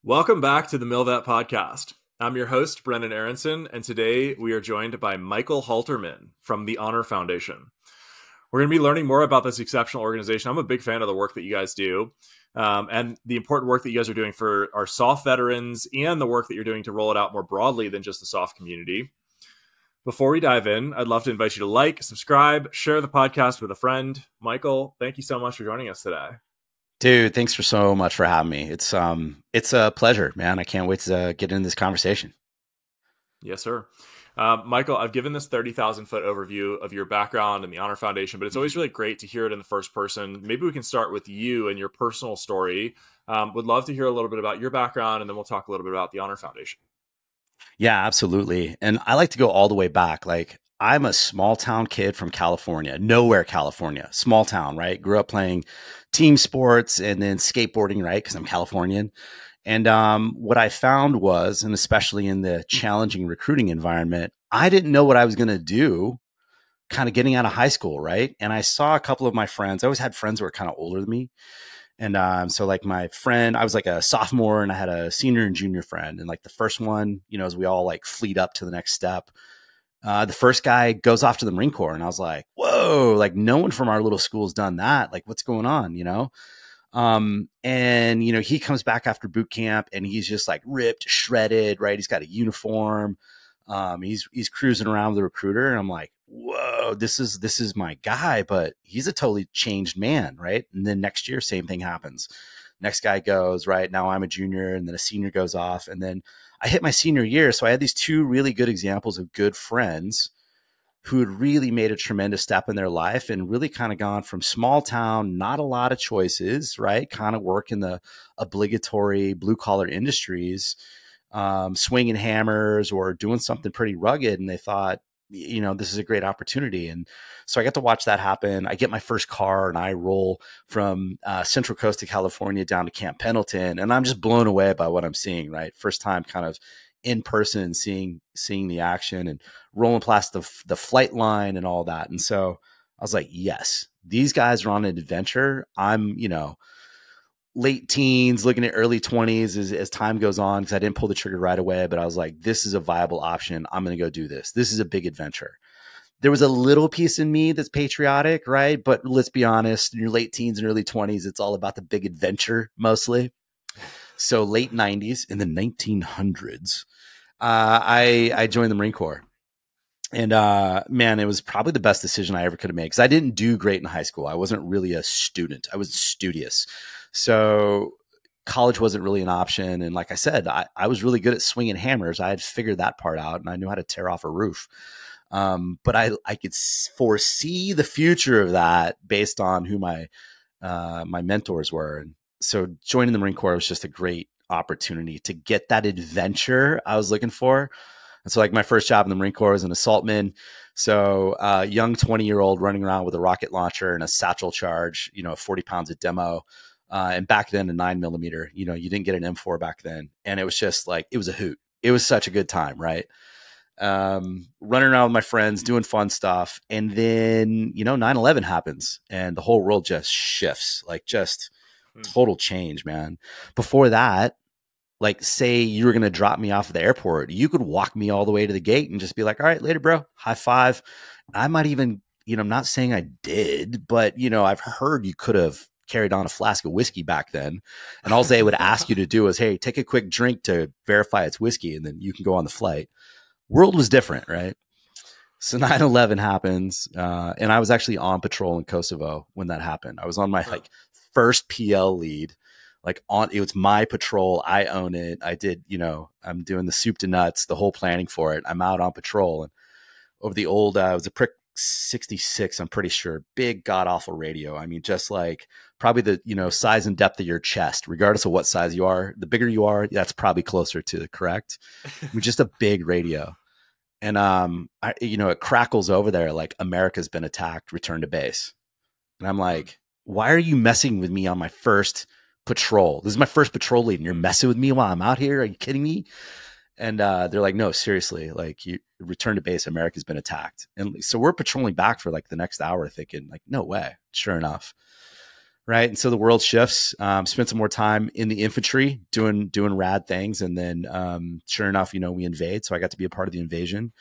Welcome back to the MilVet Podcast. I'm your host, Brendan Aronson, and today we are joined by Michael Halterman from the Honor Foundation. We're going to be learning more about this exceptional organization. I'm a big fan of the work that you guys do and the important work that you guys are doing for our SOF veterans and the work that you're doing to roll it out more broadly than just the SOF community. Before we dive in, I'd love to invite you to like, subscribe, share the podcast with a friend. Michael, thank you so much for joining us today. Dude, thanks so much for having me. It's a pleasure, man. I can't wait to get into this conversation. Yes, sir. Michael, I've given this 30,000 foot overview of your background and the Honor Foundation, but it's always really great to hear it in the first person. Maybe we can start with you and your personal story. Would love to hear a little bit about your background, and then we'll talk a little bit about the Honor Foundation. Yeah, absolutely. And I like to go all the way back. Like, I'm a small town kid from California, nowhere, California, small town, right? Grew up playing team sports and then skateboarding, right? Because I'm Californian. And what I found was, and especially in the challenging recruiting environment, I didn't know what I was going to do kind of getting out of high school, right? And I saw a couple of my friends. I always had friends who were kind of older than me. And so like my friend, I was like a sophomore and I had a senior and junior friend. And like the first one, as we all like fleet up to the next step, the first guy goes off to the Marine Corps. And I was like, whoa, like no one from our little school's done that. Like what's going on, And he comes back after boot camp and he's just like ripped, shredded, right? He's got a uniform. He's cruising around with the recruiter and I'm like, whoa, this is my guy, but he's a totally changed man. Right. And then next year, same thing happens. Next guy goes, right. Now I'm a junior and then a senior goes off. And then I hit my senior year. So I had these two really good examples of good friends who had really made a tremendous step in their life and really kind of gone from small town, not a lot of choices, right? Kind of work in the obligatory blue collar industries, swinging hammers or doing something pretty rugged. And they thought, this is a great opportunity. And so I got to watch that happen. I get my first car and I roll from Central Coast of California down to Camp Pendleton. And I'm just blown away by what I'm seeing, right? First time kind of in person, seeing the action and rolling past the flight line and all that. And so I was like, yes, these guys are on an adventure. I'm, late teens, looking at early 20s as time goes on, because I didn't pull the trigger right away, but I was like, this is a viable option. I'm going to go do this. This is a big adventure. There was a little piece in me that's patriotic, right? But let's be honest, in your late teens and early 20s, it's all about the big adventure mostly. So late 90s, in the 1900s, I joined the Marine Corps. And man, it was probably the best decision I ever could have made because I didn't do great in high school. I wasn't really a student. I was studious. So college wasn't really an option. And like I said, I was really good at swinging hammers. I had figured that part out and I knew how to tear off a roof. But I could foresee the future of that based on who my mentors were. And so joining the Marine Corps was just a great opportunity to get that adventure I was looking for. And so like my first job in the Marine Corps was an assaultman. So young 20-year-old running around with a rocket launcher and a satchel charge, 40 pounds of demo. And back then a 9mm, you didn't get an M4 back then. And it was just like, it was a hoot. It was such a good time, right? Running around with my friends, doing fun stuff. And then, 9/11 happens and the whole world just shifts, like just total change, man. Before that, like say you were going to drop me off at the airport, you could walk me all the way to the gate and just be like, all right, later, bro, high five. I might even, I'm not saying I did, but I've heard you could have carried on a flask of whiskey back then. And all they would ask you to do is, hey, take a quick drink to verify it's whiskey. And then you can go on the flight. World was different, right? So 9/11 happens. And I was actually on patrol in Kosovo when that happened. I was on my first PL lead. It was my patrol. I own it. I did, I'm doing the soup to nuts, the whole planning for it. I'm out on patrol and over the old, it was a Prick 66. I'm pretty sure big god awful radio. I mean, just like probably the, size and depth of your chest, regardless of what size you are, the bigger you are, that's probably closer to the correct. I mean, just a big radio. And, it crackles over there. Like America's been attacked, return to base. And I'm like, why are you messing with me on my first patrol? This is my first patrol lead and you're messing with me while I'm out here. Are you kidding me? And they're like, no, seriously, like you return to base, America's been attacked. And so we're patrolling back for like the next hour thinking like, no way. Sure enough. right? And so the world shifts. Spent some more time in the infantry doing rad things, and then sure enough, we invade. So I got to be a part of the invasion.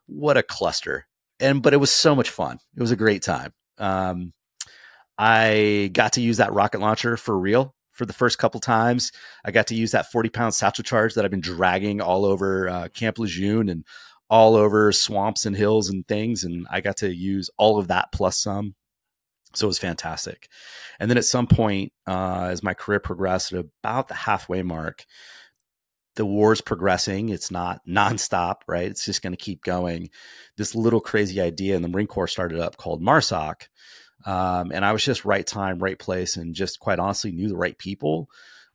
What a cluster! But it was so much fun. It was a great time. I got to use that rocket launcher for real for the first couple times. I got to use that 40-pound satchel charge that I've been dragging all over Camp Lejeune and all over swamps and hills and things. And I got to use all of that plus some. So it was fantastic. And then at some point, as my career progressed at about the halfway mark, the war's progressing. It's not nonstop, right? It's just going to keep going. This little crazy idea in the Marine Corps started up called MARSOC. And I was just right time, right place, and just quite honestly knew the right people.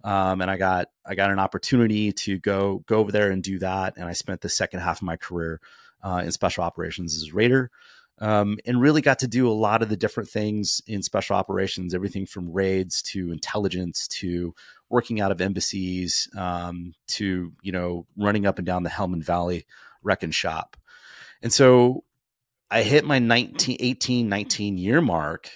And I got an opportunity to go over there and do that. And I spent the second half of my career in special operations as a raider, and really got to do a lot of the different things in special operations, everything from raids to intelligence to working out of embassies, to, running up and down the Helmand Valley wreck and shop. And so I hit my 19 year mark,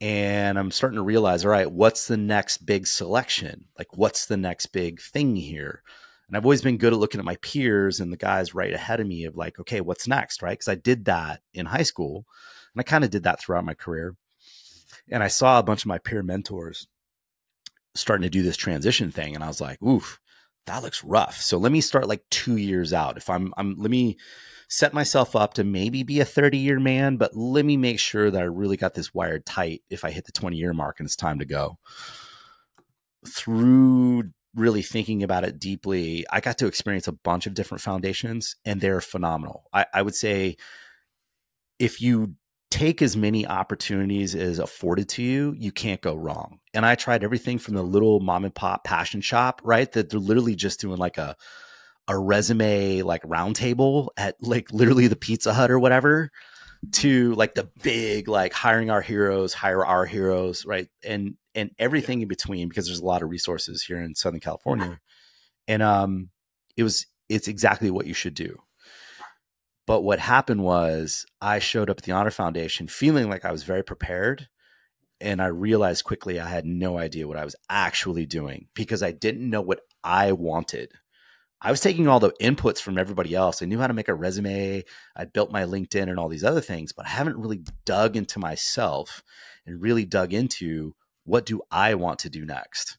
and I'm starting to realize, all right, what's the next big selection? Like, what's the next big thing here? And I've always been good at looking at my peers and the guys right ahead of me of like, okay, what's next, right? Because I did that in high school, and I kind of did that throughout my career. And I saw a bunch of my peer mentors starting to do this transition thing, and I was like, oof, that looks rough. So let me start like 2 years out. If let me set myself up to maybe be a 30-year man, but let me make sure that I really got this wired tight if I hit the 20-year mark and it's time to go. Through really thinking about it deeply, I got to experience a bunch of different foundations, and they're phenomenal. I would say if you take as many opportunities as afforded to you, you can't go wrong. And I tried everything from the little mom and pop passion shop, right? That they're literally just doing like a resume like round table at like literally the Pizza Hut or whatever, to like the big, like hiring our heroes, hire our heroes, right? And everything in between, because there's a lot of resources here in Southern California. And it's exactly what you should do. But what happened was I showed up at the Honor Foundation feeling like I was very prepared. And I realized quickly I had no idea what I was actually doing, because I didn't know what I wanted. I was taking all the inputs from everybody else. I knew how to make a resume. I built my LinkedIn and all these other things, but I haven't really dug into myself and really dug into what do I want to do next.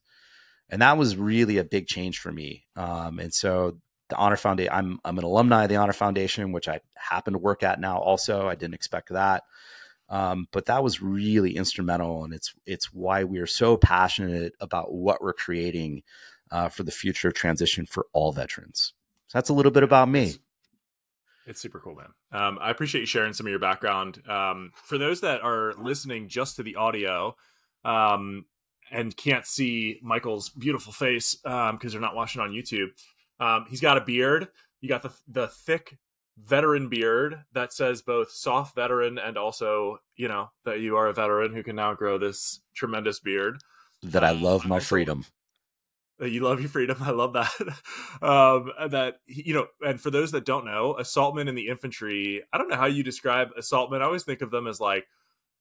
And that was really a big change for me. And so the Honor Foundation, I'm an alumni of the Honor Foundation, which I happen to work at now also. I didn't expect that. But that was really instrumental. And it's why we are so passionate about what we're creating for the future of transition for all veterans. So that's a little bit about me. It's super cool, man. I appreciate you sharing some of your background. For those that are listening just to the audio and can't see Michael's beautiful face because they're not watching on YouTube, he's got a beard. You got the thick veteran beard that says both soft veteran and also, that you are a veteran who can now grow this tremendous beard. That I love my freedom. You love your freedom. I love that. And for those that don't know, assaultmen in the infantry, I don't know how you describe assaultmen. I always think of them as like,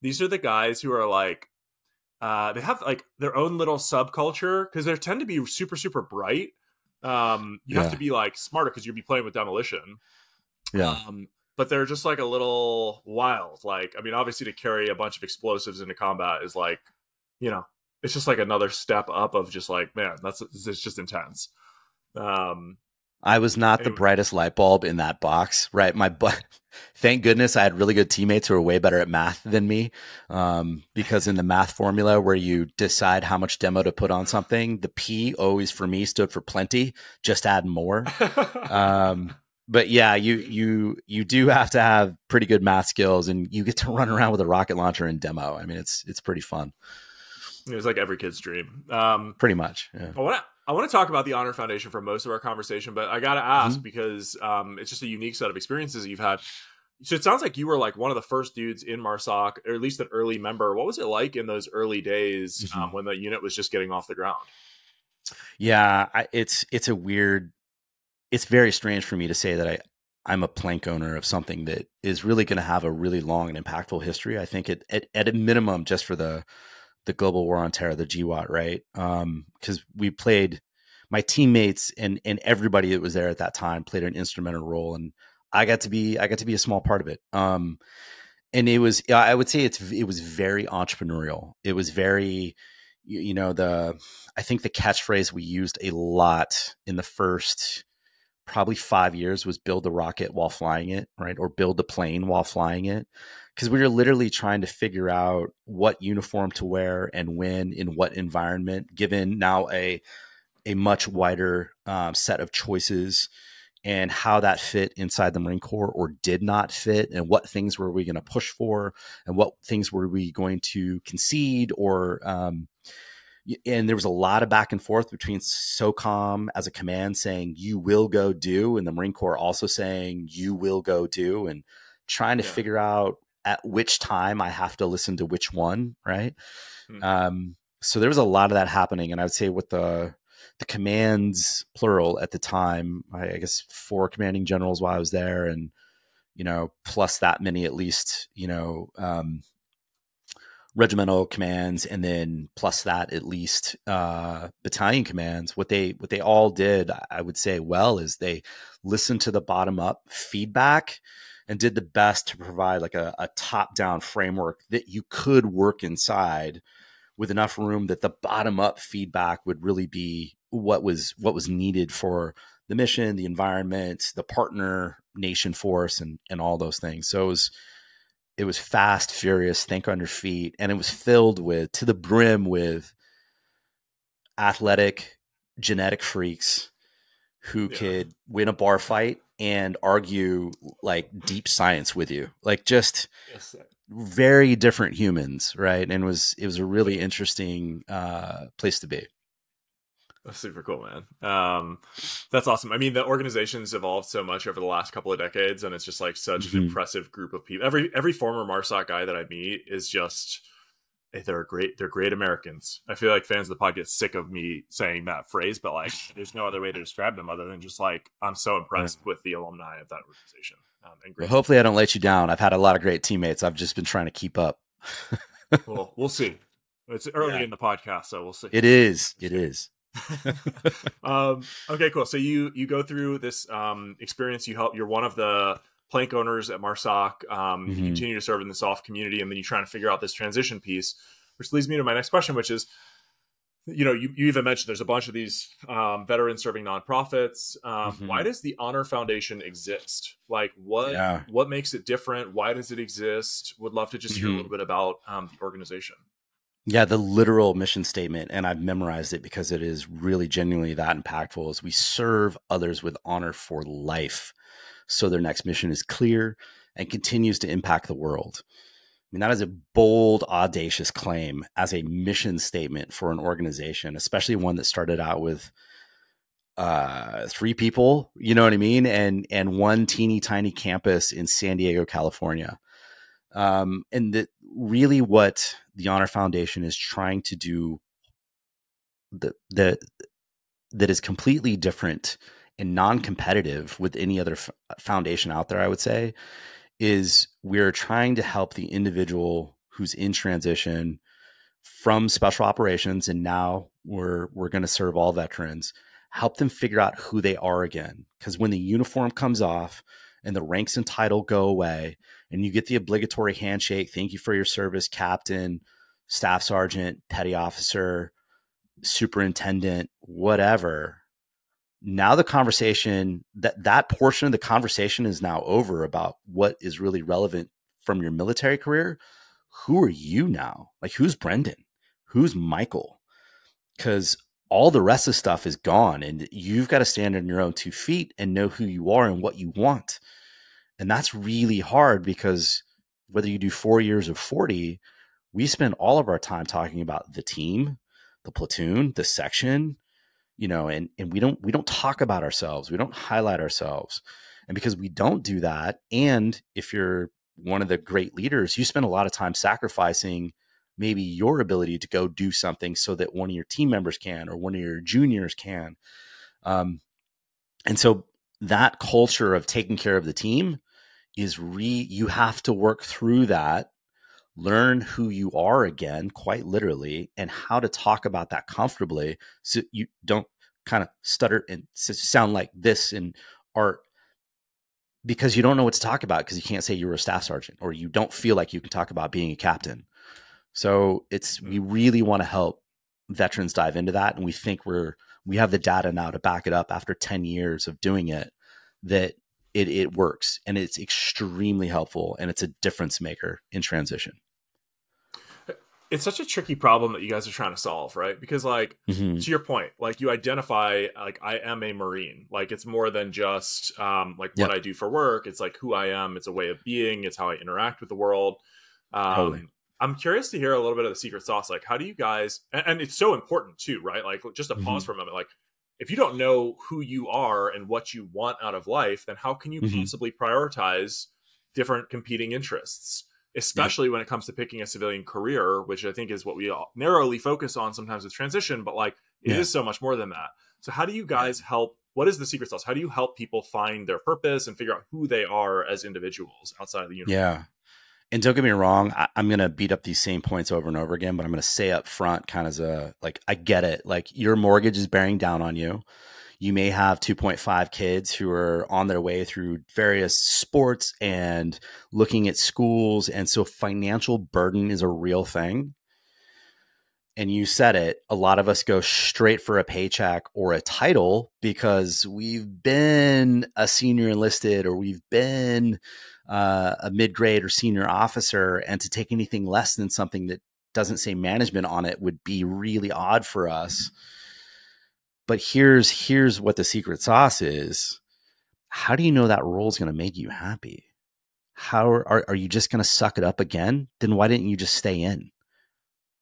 these are the guys who are like, they have like their own little subculture because they tend to be super, super bright. You have to be like smarter because you'll be playing with demolition. Yeah. But they're just like a little wild. Like, I mean, obviously to carry a bunch of explosives into combat is like, it's just like another step up of just like, man, it's just intense. I was not the brightest light bulb in that box, right? Thank goodness I had really good teammates who were way better at math than me. Because in the math formula where you decide how much demo to put on something, the P always for me stood for plenty, just add more. But yeah, you do have to have pretty good math skills, and you get to run around with a rocket launcher in demo. I mean, it's pretty fun. It was like every kid's dream. Pretty much. Yeah. I want to talk about the Honor Foundation for most of our conversation, but I got to ask because it's just a unique set of experiences that you've had. So it sounds like you were like one of the first dudes in MARSOC, or at least an early member. What was it like in those early days when the unit was just getting off the ground? Yeah, it's very strange for me to say that I'm a plank owner of something that is really going to have a really long and impactful history. I think at a minimum, just for the the Global War on Terror, the GWAT, right? Because we played, my teammates and everybody that was there at that time played an instrumental role, and I got to be a small part of it. And it was, I would say it was very entrepreneurial. It was very, I think the catchphrase we used a lot in the first probably 5 years was build the rocket while flying it, right? Or build the plane while flying it. Because we were literally trying to figure out what uniform to wear and when, in what environment, given now a much wider set of choices, and how that fit inside the Marine Corps or did not fit, and what things were we going to push for, and what things were we going to concede, or and there was a lot of back and forth between SOCOM as a command saying you will go do, and the Marine Corps also saying you will go do, and trying to figure out at which time I have to listen to which one, right? So there was a lot of that happening, and I would say with the commands, plural, at the time, I guess 4 commanding generals while I was there, and plus that many at least, regimental commands, and then plus that at least battalion commands. What they all did, I would say, well, is they listened to the bottom up feedback and did the best to provide like a top down framework that you could work inside, with enough room that the bottom up feedback would really be what was needed for the mission, the environment, the partner nation force, and all those things. So it was fast, furious, think on your feet, and it was filled with, to the brim, with athletic, genetic freaks who could win a bar fight and argue like deep science with you, like just very different humans, right? And it was a really interesting place to be. That's super cool, man. That's awesome. I mean, the organization's evolved so much over the last couple of decades, and it's just like such an impressive group of people. Every former MARSOC guy that I meet is just, they're great Americans. I feel like fans of the pod get sick of me saying that phrase, but like, there's no other way to describe them other than just like, I'm so impressed with the alumni of that organization. And well, hopefully I don't let you down. I've had a lot of great teammates. I've just been trying to keep up. Well, we'll see. It's early in the podcast, so we'll see. It is. Okay, cool. So you go through this experience. You're one of the plank owners at MARSOC. You continue to serve in the soft community, and then you're trying to figure out this transition piece, which leads me to my next question, which is, you even mentioned there's a bunch of these veterans serving nonprofits. Why does the Honor Foundation exist? Like, what makes it different? Why does it exist? Would love to just hear a little bit about the organization. Yeah, the literal mission statement, and I've memorized it because it is really genuinely that impactful, is we serve others with honor for life, so their next mission is clear and continues to impact the world. I mean, that is a bold, audacious claim as a mission statement for an organization, especially one that started out with 3 people, you know what I mean? And one teeny tiny campus in San Diego, California. And that really what the Honor Foundation is trying to do that is completely different and non-competitive with any other foundation out there, I would say, is we're trying to help the individual who's in transition from special operations, and now we're going to serve all veterans, help them figure out who they are again. Because when the uniform comes off and the ranks and title go away, and you get the obligatory handshake, thank you for your service, captain, staff sergeant, petty officer, superintendent, whatever. Now the conversation, that portion of the conversation is now over about what is really relevant from your military career. Who are you now? Like, who's Brendan? Who's Michael? Because all the rest of the stuff is gone, and you've got to stand on your own 2 feet and know who you are and what you want. And that's really hard, because whether you do 4 years or 40, we spend all of our time talking about the team, the platoon, the section, and we don't talk about ourselves. We don't highlight ourselves. And because we don't do that, and if you're one of the great leaders, you spend a lot of time sacrificing maybe your ability to go do something so that one of your team members can, or one of your juniors can. And so that culture of taking care of the team is you have to work through that learn who you are again, quite literally, and how to talk about that comfortably so you don't kind of stutter and sound like this in art because you don't know what to talk about because you can't say you were a staff sergeant or you don't feel like you can talk about being a captain. So we really want to help veterans dive into that. And we think we have the data now to back it up after 10 years of doing it, that it works and it's extremely helpful and it's a difference maker in transition. It's such a tricky problem that you guys are trying to solve, right? Because like, to your point, like you identify, like I am a Marine, like it's more than just like what I do for work. It's like who I am. It's a way of being. It's how I interact with the world. Totally. I'm curious to hear a little bit of the secret sauce. Like, how do you guys, and it's so important too, right? Like just a pause for a moment. Like if you don't know who you are and what you want out of life, then how can you possibly prioritize different competing interests? Especially when it comes to picking a civilian career, which I think is what we all narrowly focus on sometimes with transition, but like it is so much more than that. So how do you guys help? What is the secret sauce? How do you help people find their purpose and figure out who they are as individuals outside of the uniform? Yeah. And don't get me wrong, I'm going to beat up these same points over and over again, but I'm going to say up front kind of I get it. Like your mortgage is bearing down on you. You may have 2.5 kids who are on their way through various sports and looking at schools. And so financial burden is a real thing. And you said it, a lot of us go straight for a paycheck or a title because we've been a senior enlisted or we've been a mid-grade or senior officer. And to take anything less than something that doesn't say management on it would be really odd for us. But here's what the secret sauce is. How do you know that role is going to make you happy? How are you just going to suck it up again? Then why didn't you just stay in?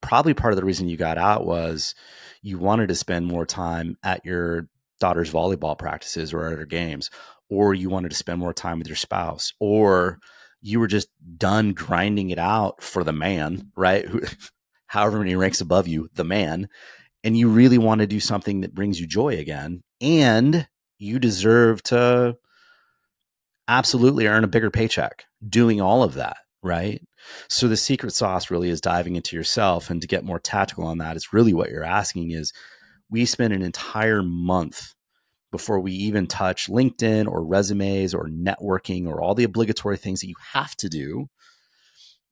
Probably part of the reason you got out was you wanted to spend more time at your daughter's volleyball practices or at her games, or you wanted to spend more time with your spouse, or you were just done grinding it out for the man, right? However many ranks above you, the man. And you really want to do something that brings you joy again. And you deserve to absolutely earn a bigger paycheck doing all of that, right? So the secret sauce really is diving into yourself. And to get more tactical on that, it's really what you're asking is we spend an entire month before we even touch LinkedIn or resumes or networking or all the obligatory things that you have to do.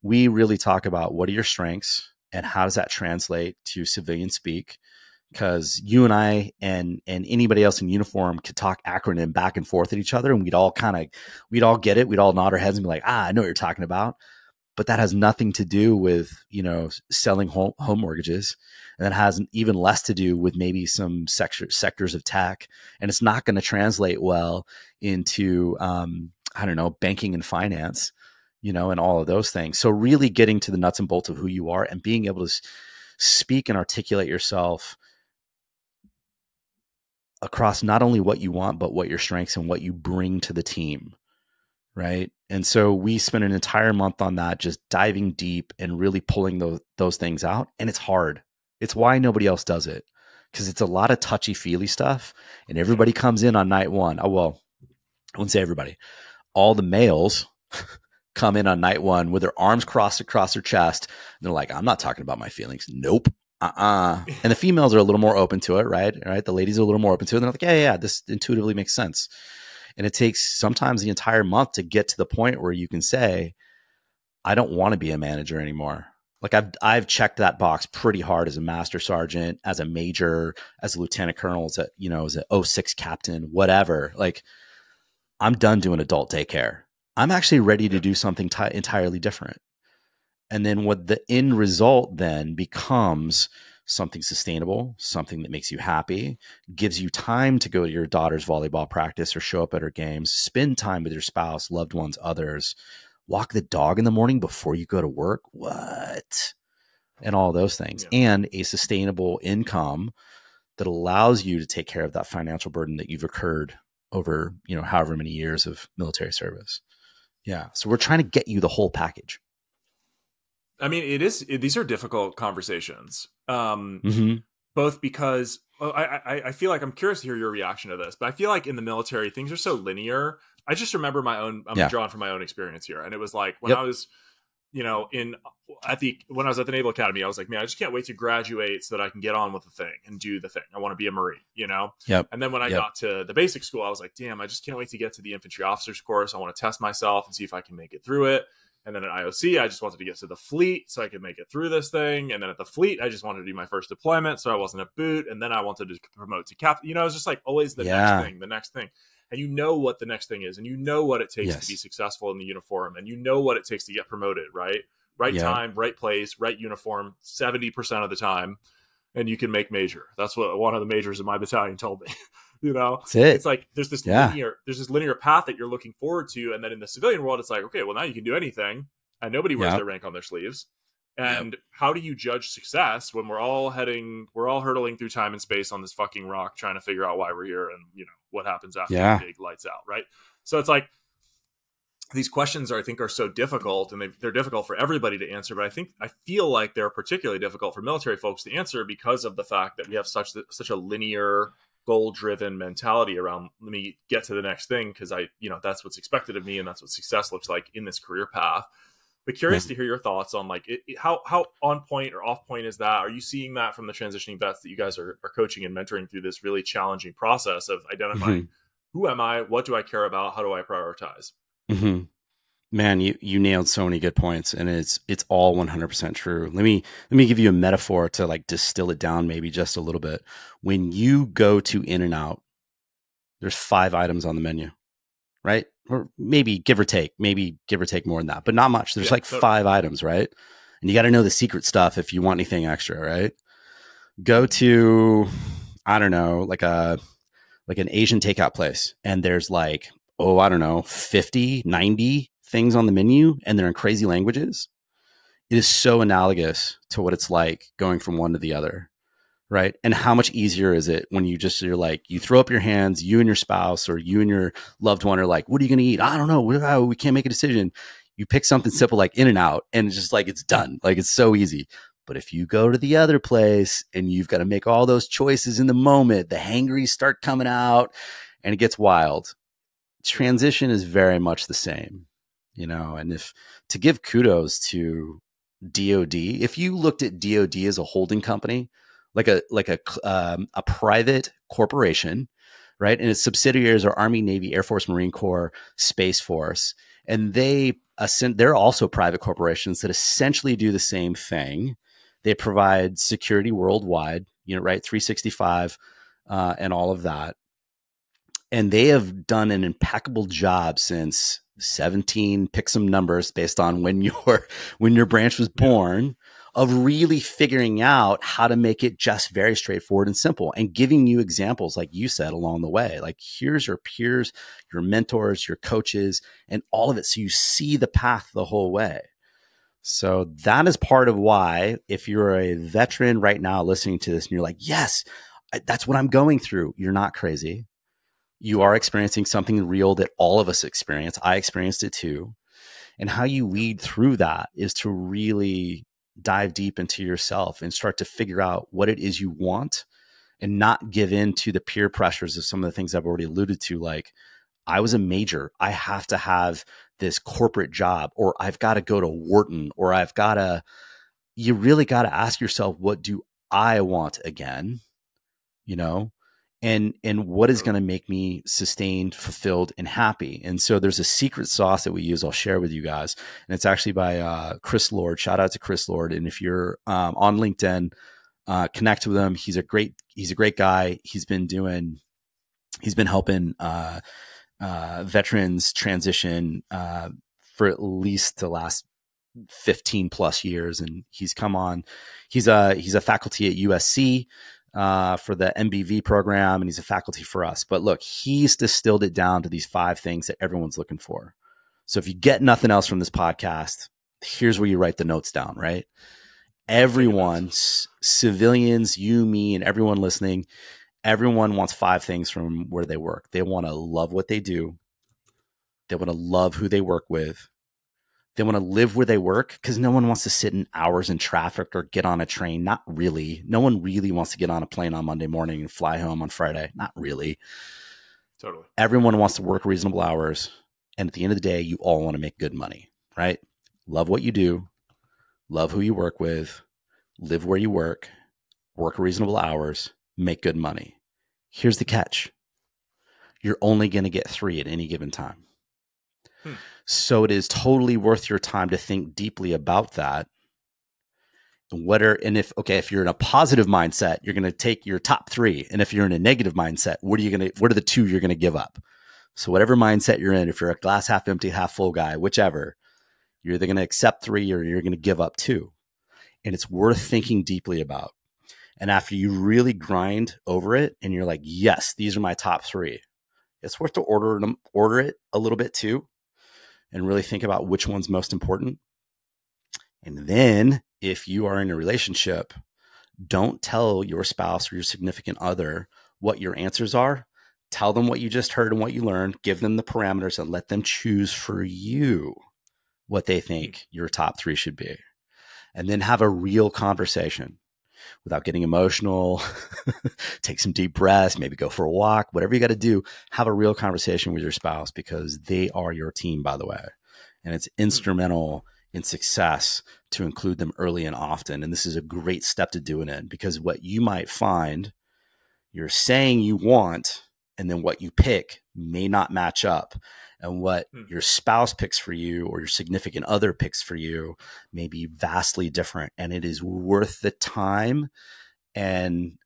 We really talk about what are your strengths and how does that translate to civilian speak? Because you and I and anybody else in uniform could talk acronym back and forth at each other and we'd all get it. We'd all nod our heads and be like, I know what you're talking about. But that has nothing to do with, selling home mortgages. And that has even less to do with maybe some sectors of tech. And it's not going to translate well into, banking and finance, and all of those things. So really getting to the nuts and bolts of who you are and being able to speak and articulate yourself across not only what you want, but what your strengths and what you bring to the team. Right. And so we spent an entire month on that, just diving deep and really pulling those things out. And it's hard. It's why nobody else does it, because it's a lot of touchy feely stuff. And everybody comes in on night one. Oh, well, I wouldn't say everybody. All the males come in on night one with their arms crossed across their chest. And they're like, I'm not talking about my feelings. Nope. And the females are a little more open to it, right? The ladies are a little more open to it. And they're like, yeah, this intuitively makes sense. And it takes sometimes the entire month to get to the point where you can say, I don't want to be a manager anymore. Like I've checked that box pretty hard as a master sergeant, as a major, as a lieutenant colonel, as an 06 captain, whatever. Like I'm done doing adult daycare. I'm actually ready to do something entirely different. And then what the end result then becomes something sustainable, something that makes you happy, gives you time to go to your daughter's volleyball practice or show up at her games, spend time with your spouse, loved ones, others, walk the dog in the morning before you go to work. What? And all those things. Yeah. And a sustainable income that allows you to take care of that financial burden that you've incurred over, however many years of military service. Yeah. So we're trying to get you the whole package. I mean, these are difficult conversations, both because I feel like I'm curious to hear your reaction to this, but I feel like in the military, things are so linear. I just remember I'm drawing from my own experience here. And it was like when I was, when I was at the Naval Academy, I was like, man, I just can't wait to graduate so that I can get on with the thing and do the thing. I want to be a Marine, Yep. And then when I got to the basic school, I was like, damn, I just can't wait to get to the infantry officers course. I want to test myself and see if I can make it through it. And then at IOC, I just wanted to get to the fleet so I could make it through this thing. And then at the fleet, I just wanted to do my first deployment so I wasn't a boot. And then I wanted to promote to captain. It was just like always the next thing. And you know what the next thing is, and you know what it takes to be successful in the uniform, and you know what it takes to get promoted, right? Right time, right place, right uniform, 70% of the time, and you can make major. That's what one of the majors in my battalion told me. That's it. It's like there's this linear path that you're looking forward to, and then in the civilian world, it's like, okay, well now you can do anything, and nobody wears their rank on their sleeves. And how do you judge success when we're all hurtling through time and space on this fucking rock, trying to figure out why we're here and what happens after the big lights out, right? So it's like these questions I think are so difficult, and they're difficult for everybody to answer. But I feel like they're particularly difficult for military folks to answer because of the fact that we have such a linear, goal-driven mentality around. Let me get to the next thing because that's what's expected of me, and that's what success looks like in this career path. But curious to hear your thoughts on like how on point or off point is that? Are you seeing that from the transitioning vets that you guys are coaching and mentoring through this really challenging process of identifying who am I, what do I care about, how do I prioritize? Mm-hmm. Man, you nailed so many good points, and it's all 100% true. Let me give you a metaphor to like distill it down maybe just a little bit. When you go to In-N-Out, there's 5 items on the menu, right? Or maybe give or take more than that, but not much. There's totally. 5 items, right? And you got to know the secret stuff if you want anything extra, right? Go to, I don't know, like an Asian takeout place, and there's 50, 90 things on the menu, and they're in crazy languages. It is so analogous to what it's like going from one to the other. Right. And how much easier is it when you throw up your hands, you and your spouse or you and your loved one are like, what are you going to eat? I don't know. We can't make a decision. You pick something simple like In-N-Out, and it's just like, it's done. Like, it's so easy. But if you go to the other place and you've got to make all those choices in the moment, the hangries start coming out and it gets wild. Transition is very much the same, and to give kudos to DOD, if you looked at DOD as a holding company, like a private corporation, right? And its subsidiaries are Army, Navy, Air Force, Marine Corps, Space Force. And they're also private corporations that essentially do the same thing. They provide security worldwide, right? 365 and all of that. And they have done an impeccable job since 17, pick some numbers based on when your branch was born, of really figuring out how to make it just very straightforward and simple, and giving you examples, like you said, along the way. Like, here's your peers, your mentors, your coaches, and all of it. So you see the path the whole way. So that is part of why, if you're a veteran right now listening to this and you're like, yes, that's what I'm going through, you're not crazy. You are experiencing something real that all of us experience. I experienced it too. And how you weed through that is to really dive deep into yourself and start to figure out what it is you want, and not give in to the peer pressures of some of the things I've already alluded to. Like, I was a major, I have to have this corporate job, or I've got to go to Wharton, or you really got to ask yourself, what do I want again? And what is going to make me sustained, fulfilled, and happy? And so there's a secret sauce that we use I'll share with you guys. And it's actually by Chris Lord. Shout out to Chris Lord. And if you're on LinkedIn, connect with him. He's a great guy. He's been helping veterans transition for at least the last 15 plus years. And he's come on. He's a faculty at USC. For the MBV program, and he's a faculty for us. But look, he's distilled it down to these 5 things that everyone's looking for. So if you get nothing else from this podcast, here's where you write the notes down, right? Everyone, civilians, you, me, and everyone listening, everyone wants 5 things from where they work. They want to love what they do. They want to love who they work with. They want to live where they work, because no one wants to sit in hours in traffic or get on a train. Not really. No one really wants to get on a plane on Monday morning and fly home on Friday. Not really. Totally. Everyone wants to work reasonable hours. And at the end of the day, you all want to make good money, right? love what you do, love who you work with, live where you work reasonable hours, make good money. Here's the catch. You're only going to get 3 at any given time. So it is totally worth your time to think deeply about that. If you're in a positive mindset, you're going to take your top 3. And if you're in a negative mindset, what are the 2 you're going to give up? So whatever mindset you're in, if you're a glass half empty, half full guy, whichever, you're either going to accept 3 or you're going to give up 2. And it's worth thinking deeply about. And after you really grind over it and you're like, yes, these are my top 3, it's worth to order it a little bit too, and really think about which one's most important. And then if you are in a relationship, don't tell your spouse or your significant other what your answers are. Tell them what you just heard and what you learned. Give them the parameters and let them choose for you what they think your top 3 should be. And then have a real conversation without getting emotional. Take some deep breaths, maybe go for a walk, whatever you got to do. Have a real conversation with your spouse, because they are your team, by the way. And it's instrumental in success to include them early and often. And this is a great step to do it in, because what you might find you're saying you want, and then what you pick may not match up. And what your spouse picks for you or your significant other picks for you may be vastly different. And it is worth the time, and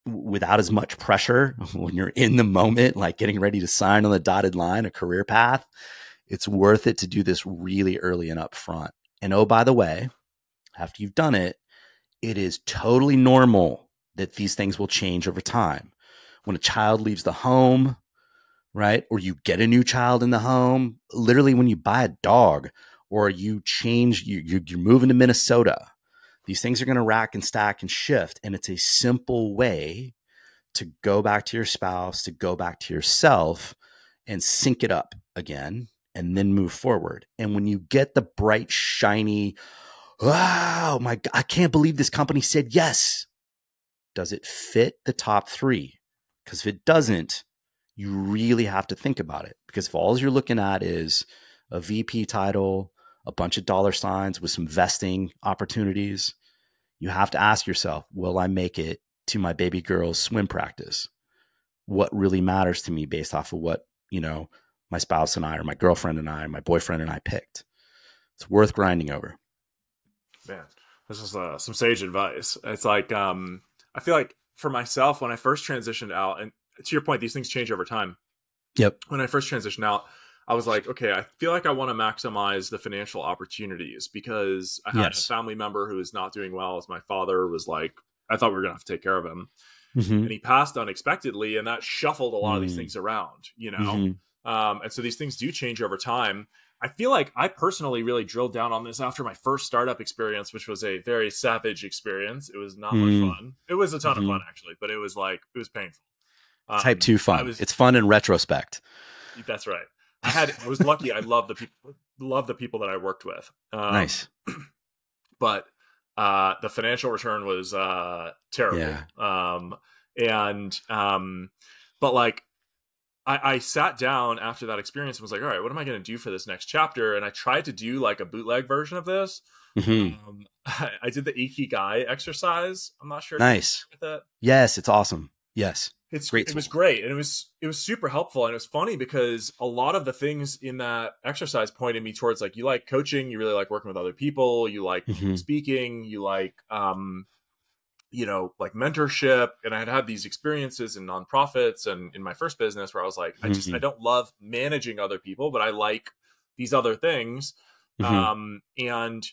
without as much pressure when you're in the moment, like getting ready to sign on the dotted line, a career path. It's worth it to do this really early and upfront. And oh, by the way, after you've done it, it is totally normal that these things will change over time. When a child leaves the home, right? Or you get a new child in the home, literally when you buy a dog, or you change, you're moving to Minnesota, these things are going to rack and stack and shift. And it's a simple way to go back to your spouse, to go back to yourself and sync it up again, and then move forward. And when you get the bright, shiny, wow, my God, I can't believe this company said yes. Does it fit the top 3? Because if it doesn't, you really have to think about it. Because if all you're looking at is a VP title, a bunch of dollar signs with some vesting opportunities, you have to ask yourself, will I make it to my baby girl's swim practice? What really matters to me based off of what, my spouse and I, or my girlfriend and I, or my boyfriend and I picked? It's worth grinding over. Man, this is some sage advice. It's like, I feel like for myself, when I first transitioned out, and to your point, these things change over time. Yep. When I first transitioned out, I was like, okay, I feel like I want to maximize the financial opportunities, because I had a family member who was not doing well. As my father was like, I thought we were going to have to take care of him. And he passed unexpectedly, and that shuffled a lot of these things around, and so these things do change over time. I feel like I personally really drilled down on this after my first startup experience, which was a very savage experience. It was not much fun. It was a ton of fun, actually, but it was painful. Type 2 fun. It's fun in retrospect. That's right. I was lucky. I love the people that I worked with. Nice. But the financial return was terrible. Yeah. But like, I sat down after that experience and was like, all right, what am I going to do for this next chapter? And I tried to do like a bootleg version of this. I did the Ikigai exercise. I'm not sure. Nice. With it. Yes, it's awesome. Yes. It was great. And it was super helpful. And it was funny because a lot of the things in that exercise pointed me towards, like, you like coaching, you really like working with other people, you like speaking, you like, like mentorship. And I had these experiences in nonprofits and in my first business where I was like, I don't love managing other people, but I like these other things. And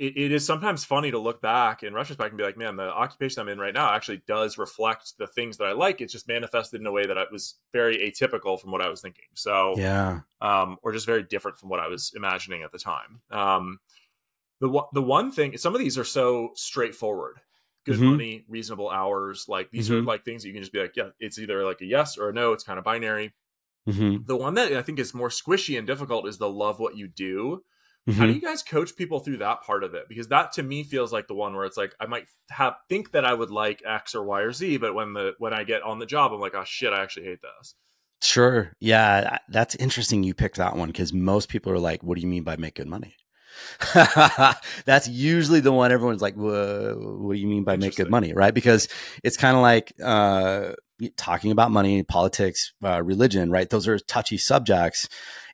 it is sometimes funny to look back in retrospect and be like, man, the occupation I'm in right now actually does reflect the things that I like. It's just manifested in a way that was very atypical from what I was thinking. So, or just very different from what I was imagining at the time. The one thing, some of these are so straightforward. Good money, reasonable hours. Like, these are like things that you can just be like, yeah, it's either like a yes or a no. It's kind of binary. The one that I think is more squishy and difficult is the love what you do. How do you guys coach people through that part of it? Because that to me feels like the one where it's like, I might think that I would like X or Y or Z, but when I get on the job, I'm like, oh shit, I actually hate this. Sure. Yeah. That's interesting. You picked that one because most people are like, what do you mean by make good money? That's usually the one everyone's like, what do you mean by make good money? Right. Because it's kind of like, talking about money, politics, religion, right? Those are touchy subjects.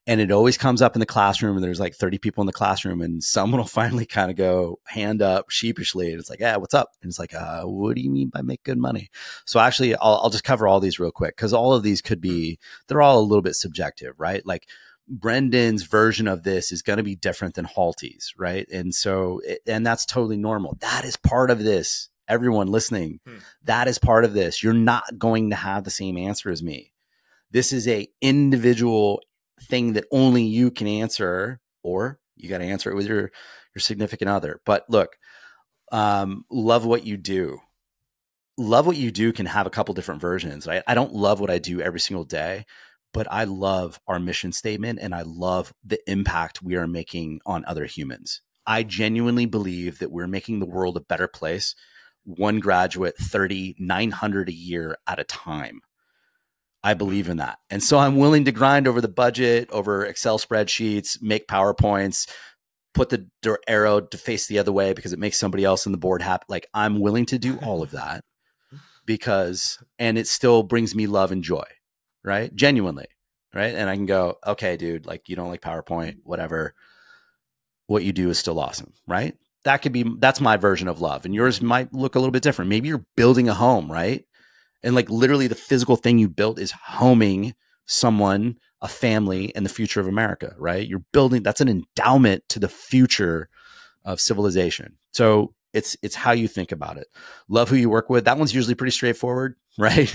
And it always comes up in the classroom, and there's like 30 people in the classroom, and someone will finally kind of go hand up sheepishly. And it's like, yeah, what's up? And it's like, what do you mean by make good money? So actually, I'll just cover all these real quick because all of these could be, they're all a little bit subjective, right? Like Brendan's version of this is going to be different than Halty's, right? And so, and that's totally normal. That is part of this. Everyone listening, that is part of this. You're not going to have the same answer as me. This is a individual thing that only you can answer, or you got to answer it with your significant other. But look, love what you do. Love what you do can have a couple different versions. I don't love what I do every single day, but I love our mission statement, and I love the impact we are making on other humans. I genuinely believe that we're making the world a better place, one graduate, 900 a year at a time. I believe in that. And so I'm willing to grind over the budget, over Excel spreadsheets, make PowerPoints, put the arrow to face the other way because it makes somebody else on the board happy. Like, I'm willing to do all of that and it still brings me love and joy, right? Genuinely, right? And I can go, okay, dude, like, you don't like PowerPoint, whatever. What you do is still awesome, right? That's my version of love. And yours might look a little bit different. Maybe you're building a home, right? And like literally the physical thing you built is homing someone, a family, and the future of America, right? You're building, that's an endowment to the future of civilization. So it's how you think about it. Love who you work with. That one's usually pretty straightforward, right?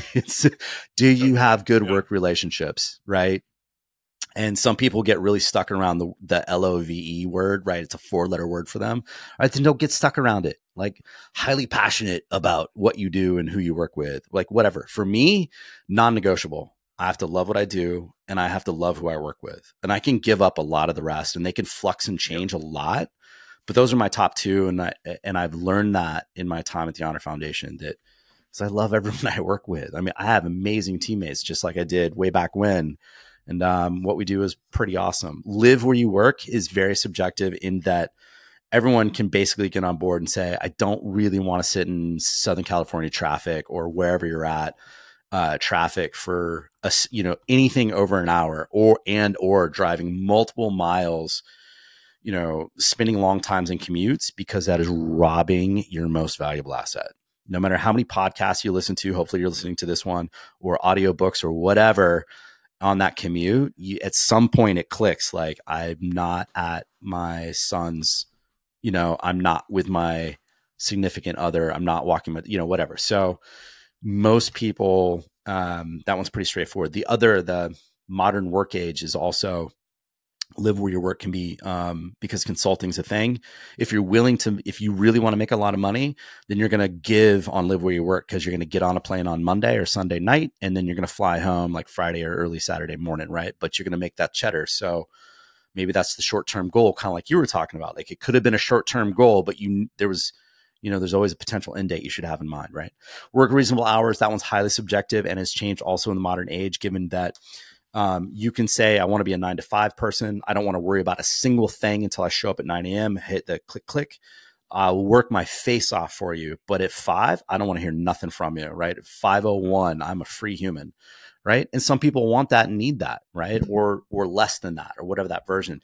Do you have good work relationships, right? And some people get really stuck around the LOVE word, right? It's a 4-letter word for them. All right, then don't get stuck around it. Like, highly passionate about what you do and who you work with, like whatever. For me, non-negotiable. I have to love what I do, and I have to love who I work with. And I can give up a lot of the rest, and they can flux and change a lot. But those are my top two. And I've learned that in my time at the Honor Foundation, that because I love everyone I work with. I mean, I have amazing teammates, just like I did way back when. And what we do is pretty awesome. Live where you work is very subjective in that everyone can basically get on board and say, I don't really want to sit in Southern California traffic or wherever you're at, traffic for anything over an hour or driving multiple miles, spending long times in commutes, because that is robbing your most valuable asset. No matter how many podcasts you listen to, hopefully you're listening to this one, or audiobooks or whatever, on that commute, at some point it clicks. Like, I'm not at my son's, I'm not with my significant other. I'm not walking with, whatever. So most people, that one's pretty straightforward. The modern work age is also live where your work can be, because consulting's a thing. If you really want to make a lot of money, then you're going to give on live where you work, because you're going to get on a plane on Monday or Sunday night, and then you're going to fly home like Friday or early Saturday morning, right? But you're going to make that cheddar. So maybe that's the short-term goal, kind of like you were talking about. Like, it could have been a short-term goal, but there's always a potential end date you should have in mind, right? Work reasonable hours. That one's highly subjective and has changed also in the modern age, given that you can say, I want to be a 9 to 5 person. I don't want to worry about a single thing until I show up at 9 a.m., hit the click. I'll work my face off for you. But at 5, I don't want to hear nothing from you, right? At 5:01, I'm a free human, right? And some people want that and need that, right? Or less than that, or whatever that version.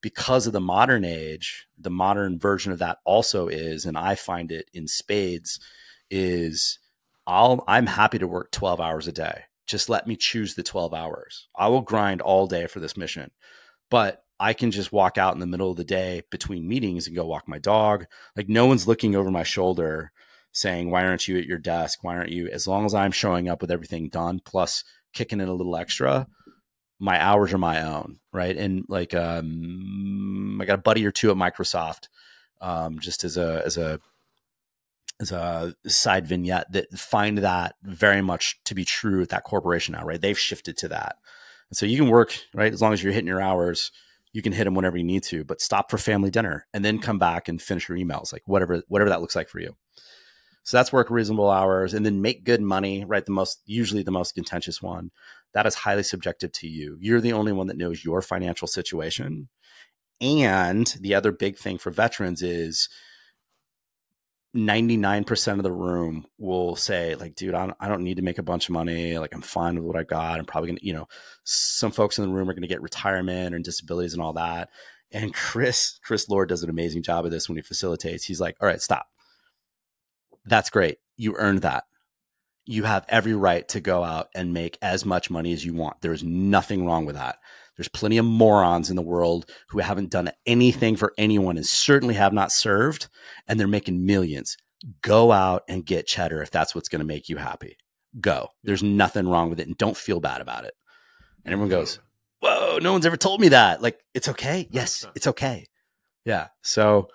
Because of the modern age, the modern version of that also is, and I find it in spades, is I'm happy to work 12 hours a day. Just let me choose the 12 hours. I will grind all day for this mission, but I can just walk out in the middle of the day between meetings and go walk my dog. Like, no one's looking over my shoulder saying, why aren't you at your desk? Why aren't you? As long as I'm showing up with everything done, plus kicking in a little extra, my hours are my own. Right. And like, I got a buddy or two at Microsoft, just as a side vignette, that find that very much to be true at that corporation now, right? They've shifted to that. And so you can work, right? As long as you're hitting your hours, you can hit them whenever you need to, but stop for family dinner and then come back and finish your emails, like whatever that looks like for you. So that's work reasonable hours and then make good money, right? Usually the most contentious one. That is highly subjective to you. You're the only one that knows your financial situation. And the other big thing for veterans is 99% of the room will say like, dude, I don't need to make a bunch of money. Like I'm fine with what I got. I'm probably going to, some folks in the room are going to get retirement and disabilities and all that. And Chris Lord does an amazing job of this when he facilitates. He's like, all right, stop. That's great. You earned that. You have every right to go out and make as much money as you want. There's nothing wrong with that. There's plenty of morons in the world who haven't done anything for anyone and certainly have not served, and they're making millions. Go out and get cheddar if that's what's going to make you happy. Go. There's nothing wrong with it, and don't feel bad about it. And everyone goes, whoa, no one's ever told me that. Like, it's okay. Yes, it's okay. Yeah. So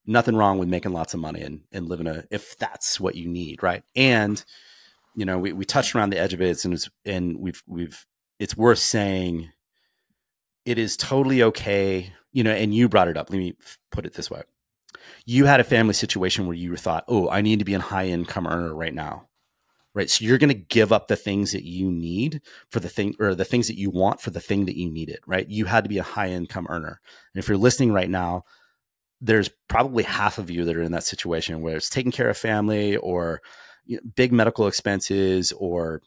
nothing wrong with making lots of money and living if that's what you need. Right. And, we touched around the edge of it and it's worth saying it is totally okay. And you brought it up. Let me put it this way. You had a family situation where you thought, oh, I need to be a high income earner right now. Right. So you're going to give up the things that you need for the thing, or the things that you want for the thing that you needed. Right. You had to be a high income earner. And if you're listening right now, there's probably half of you that are in that situation where it's taking care of family or big medical expenses or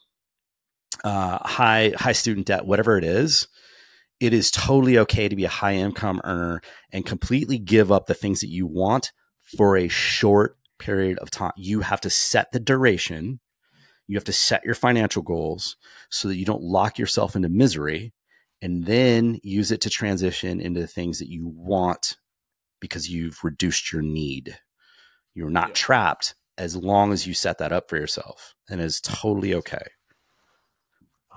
high student debt, whatever it is. It is totally okay to be a high income earner and completely give up the things that you want for a short period of time. You have to set the duration. You have to set your financial goals so that you don't lock yourself into misery, and then use it to transition into the things that you want because you've reduced your need. You're not trapped as long as you set that up for yourself, and it's totally okay.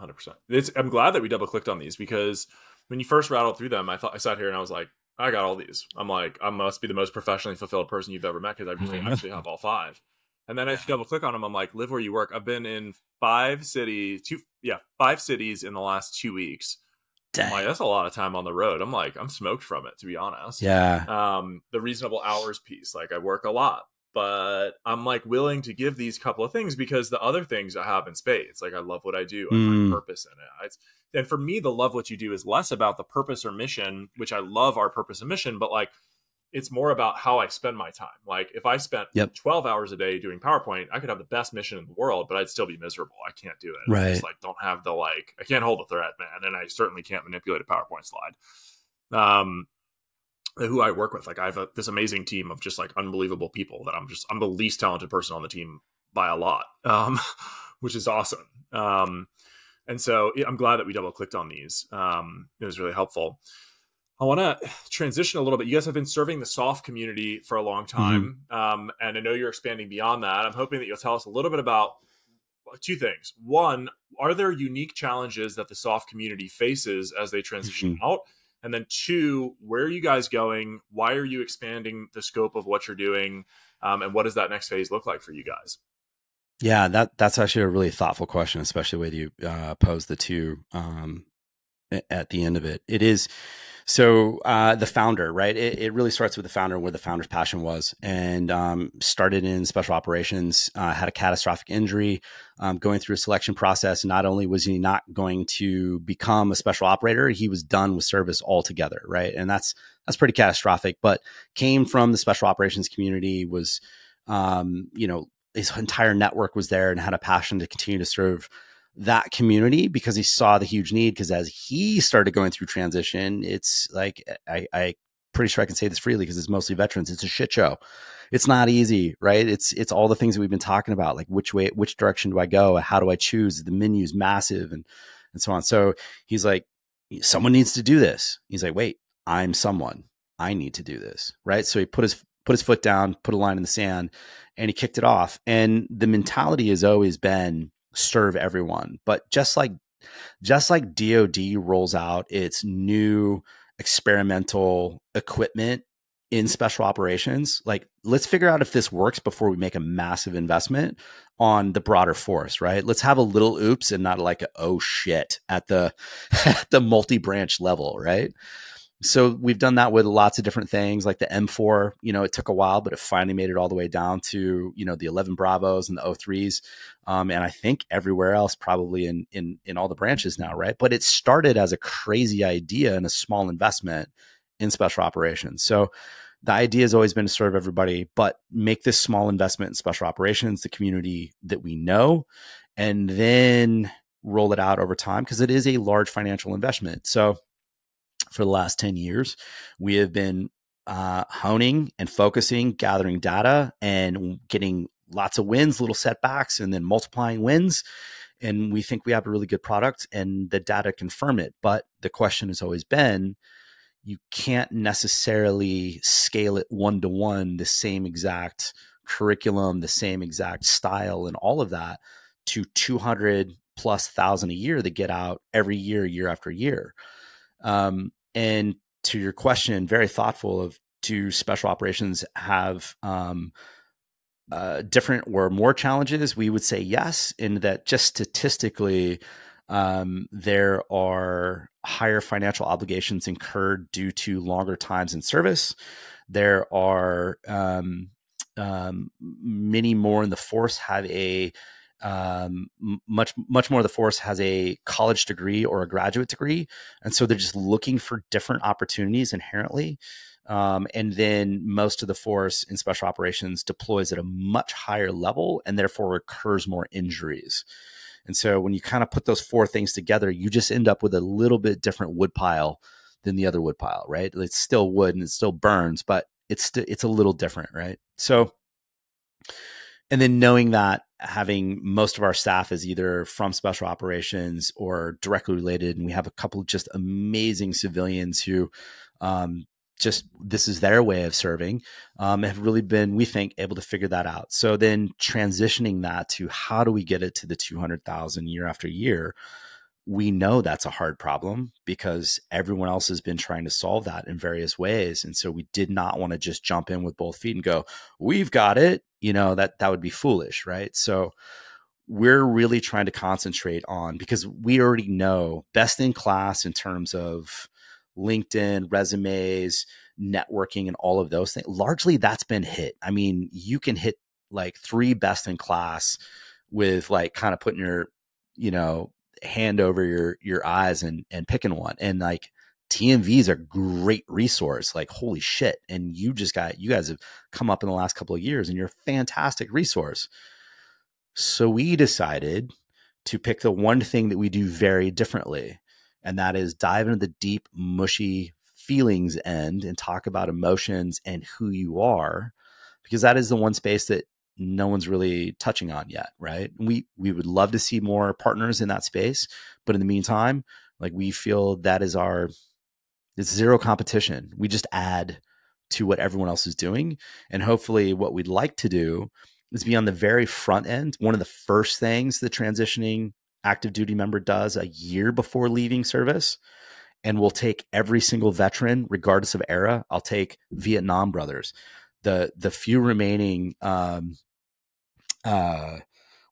100%. I'm glad that we double clicked on these, because when you first rattled through them, I sat here and I was like, I got all these. I'm like, I must be the most professionally fulfilled person you've ever met, because I really actually have all 5. And then I double click on them. I'm like, live where you work. I've been in 5 cities in the last 2 weeks. I'm like, that's a lot of time on the road. I'm like, I'm smoked from it, to be honest. Yeah. The reasonable hours piece, like I work a lot, but I'm like willing to give these couple of things because the other things I have in spades. Like I love what I do. I find purpose in it. And for me, the love what you do is less about the purpose or mission, which I love our purpose and mission, but like it's more about how I spend my time. Like if I spent 12 hours a day doing PowerPoint, I could have the best mission in the world, but I'd still be miserable. I can't do it. Right. I just like don't have the I can't hold a thread, man. And I certainly can't manipulate a PowerPoint slide. Who I work with, like I have this amazing team of just like unbelievable people that I'm the least talented person on the team by a lot, which is awesome. And so I'm glad that we double clicked on these. It was really helpful. I want to transition a little bit. You guys have been serving the soft community for a long time. And I know you're expanding beyond that. I'm hoping that you'll tell us a little bit about 2 things. One, are there unique challenges that the soft community faces as they transition out? And then 2, where are you guys going? Why are you expanding the scope of what you're doing? And what does that next phase look like for you guys? Yeah, that's actually a really thoughtful question, especially the way you pose the 2 at the end of it. It is. So the founder, right? It really starts with the founder, where the founder's passion was, and started in special operations, had a catastrophic injury, going through a selection process. Not only was he not going to become a special operator, he was done with service altogether, right? And that's pretty catastrophic, but came from the special operations community, was, his entire network was there and had a passion to continue to serve that community because he saw the huge need. Because as he started going through transition, it's like, I pretty sure I can say this freely because it's mostly veterans. It's a shit show. It's not easy, right? It's all the things that we've been talking about, like which direction do I go? How do I choose? The menu's massive and so on. So he's like, someone needs to do this. He's like, wait, I'm someone. I need to do this, right? So he put his foot down, put a line in the sand, and he kicked it off. And the mentality has always been serve everyone. But just like DoD rolls out its new experimental equipment in special operations, like let's figure out if this works before we make a massive investment on the broader force, right? Let's have a little oops and not like oh shit at the multi-branch level, right? So we've done that with lots of different things, like the M4. It took a while, but it finally made it all the way down to the 11 Bravos and the O3s, and I think everywhere else, probably in all the branches now, right? But it started as a crazy idea and a small investment in special operations. So the idea has always been to serve everybody, but make this small investment in special operations, the community that we know, and then roll it out over time, because it is a large financial investment. So for the last 10 years, we have been honing and focusing, gathering data and getting lots of wins, little setbacks, and then multiplying wins. And we think we have a really good product, and the data confirm it. But the question has always been, you can't necessarily scale it one-to-one, the same exact curriculum, the same exact style and all of that to 200,000+ a year that get out every year, year after year. And to your question, very thoughtful of, do special operations have different or more challenges? We would say yes, in that just statistically, there are higher financial obligations incurred due to longer times in service. There are many more in the force have a much more of the force has a college degree or a graduate degree. And so they're just looking for different opportunities inherently. And then most of the force in special operations deploys at a much higher level and therefore occurs more injuries. And so when you kind of put those four things together, you just end up with a little bit different wood pile than the other wood pile, right? It's still wood and it still burns, but it's a little different, right? So, and then knowing that having most of our staff is either from special operations or directly related, and we have a couple of just amazing civilians who just this is their way of serving, have really been, we think, able to figure that out. So then transitioning that to how do we get it to the 200,000 year after year? We know that's a hard problem because everyone else has been trying to solve that in various ways. And so we did not want to just jump in with both feet and go, we've got it. That would be foolish, right? So we're really trying to concentrate on, because we already know best in class in terms of LinkedIn, resumes, networking, and all of those things. Largely that's been hit. I mean, you can hit like 3 best in class with like kind of putting your, hand over your eyes and picking one. And like TMV is a great resource, like holy shit. And you guys have come up in the last couple of years and you're a fantastic resource. So we decided to pick the one thing that we do very differently. And that is dive into the deep, mushy feelings end and talk about emotions and who you are, because that is the one space that no one's really touching on yet, right? We would love to see more partners in that space, but in the meantime, like we feel that is it's zero competition. We just add to what everyone else is doing. And hopefully what we'd like to do is be on the very front end. One of the first things the transitioning active duty member does a year before leaving service, and we'll take every single veteran, regardless of era. I'll take Vietnam brothers, the few remaining World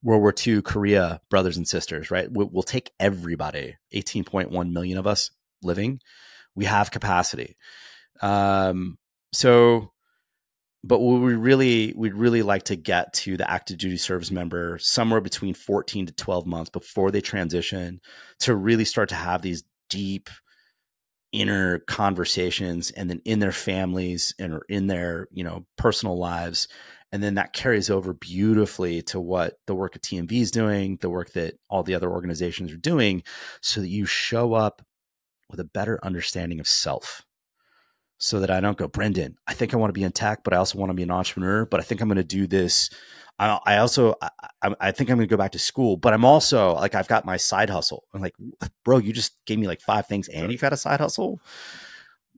War II Korea brothers and sisters, right? We'll take everybody, 18.1 million of us living. We have capacity. But we'd really like to get to the active duty service member somewhere between 14 to 12 months before they transition, to really start to have these deep inner conversations, and then in their families and or in their, personal lives. And then that carries over beautifully to what the work of TMV is doing, the work that all the other organizations are doing, so that you show up with a better understanding of self. So that I don't go, Brendan, I think I want to be in tech, but I also want to be an entrepreneur, but I think I'm going to do this. I think I'm going to go back to school, but I'm also like, I've got my side hustle. I'm like, bro, you just gave me like 5 things and you've got a side hustle.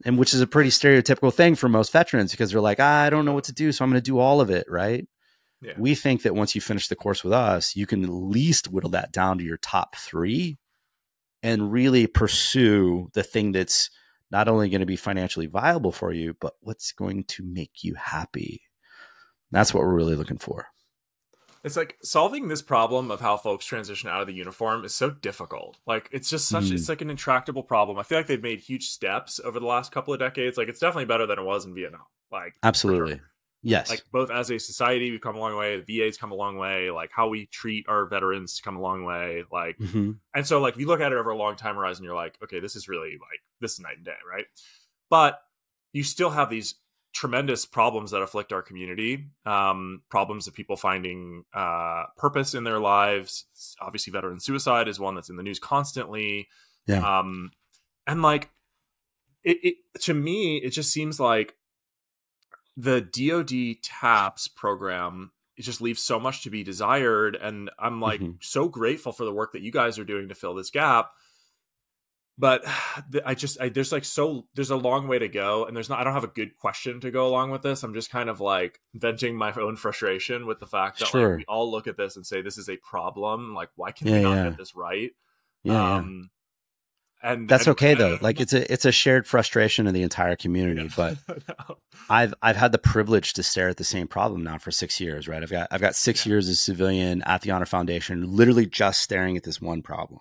And which is a pretty stereotypical thing for most veterans, because they're like, I don't know what to do, so I'm going to do all of it. Right. Yeah. We think that once you finish the course with us, you can at least whittle that down to your top 3 and really pursue the thing that's not only going to be financially viable for you, but what's going to make you happy. That's what we're really looking for. It's like solving this problem of how folks transition out of the uniform is so difficult. Like it's just such it's like an intractable problem. I feel like they've made huge steps over the last couple of decades. Like it's definitely better than it was in Vietnam. Like Absolutely. Sure. Yes. Like both as a society, we've come a long way. The VA's come a long way. Like how we treat our veterans come a long way. Like, and so like if you look at it over a long time horizon, you're like, okay, this is really like this is night and day, right? But you still have these tremendous problems that afflict our community. Problems of people finding purpose in their lives. Obviously, veteran suicide is one that's in the news constantly. Yeah. And like it to me, it just seems like the DoD TAPS program, it just leaves so much to be desired. And I'm like so grateful for the work that you guys are doing to fill this gap. But there's a long way to go. And I don't have a good question to go along with this. I'm just kind of like venting my own frustration with the fact that like, we all look at this and say, this is a problem. Like, why can we not get this right? And that's okay though. Like it's a shared frustration in the entire community. But I've had the privilege to stare at the same problem now for 6 years, right? I've got 6 years as civilian at the Honor Foundation, literally just staring at this one problem.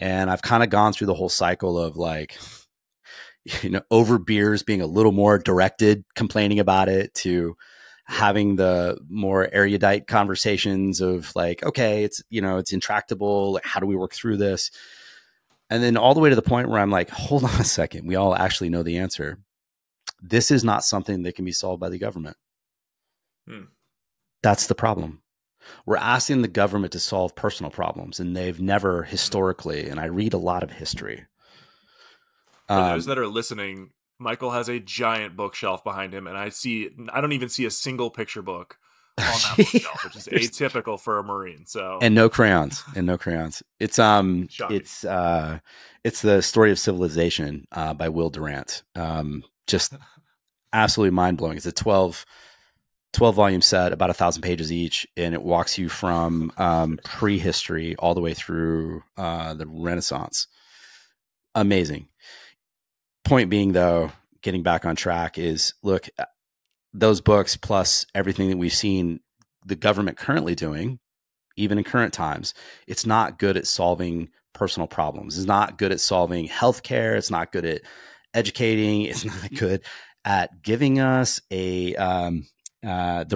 And I've kind of gone through the whole cycle of like, over beers being a little more directed, complaining about it, to having the more erudite conversations of like, okay, it's intractable. Like, how do we work through this? And then all the way to the point where I'm like, hold on a second. We all actually know the answer. This is not something that can be solved by the government. That's the problem. We're asking the government to solve personal problems, and they've never historically, and I read a lot of history. For those that are listening, Michael has a giant bookshelf behind him, and I don't even see a single picture book on that bookshelf, which is atypical for a Marine. So and no crayons. It's it's the Story of Civilization by Will Durant. Just absolutely mind blowing. It's a 12 volume set, about 1,000 pages each, and it walks you from prehistory all the way through the Renaissance. Amazing. Point being, though, getting back on track is, look, those books plus everything that we've seen the government currently doing, even in current times, it's not good at solving personal problems. It's not good at solving healthcare. It's not good at educating. It's not good at giving us the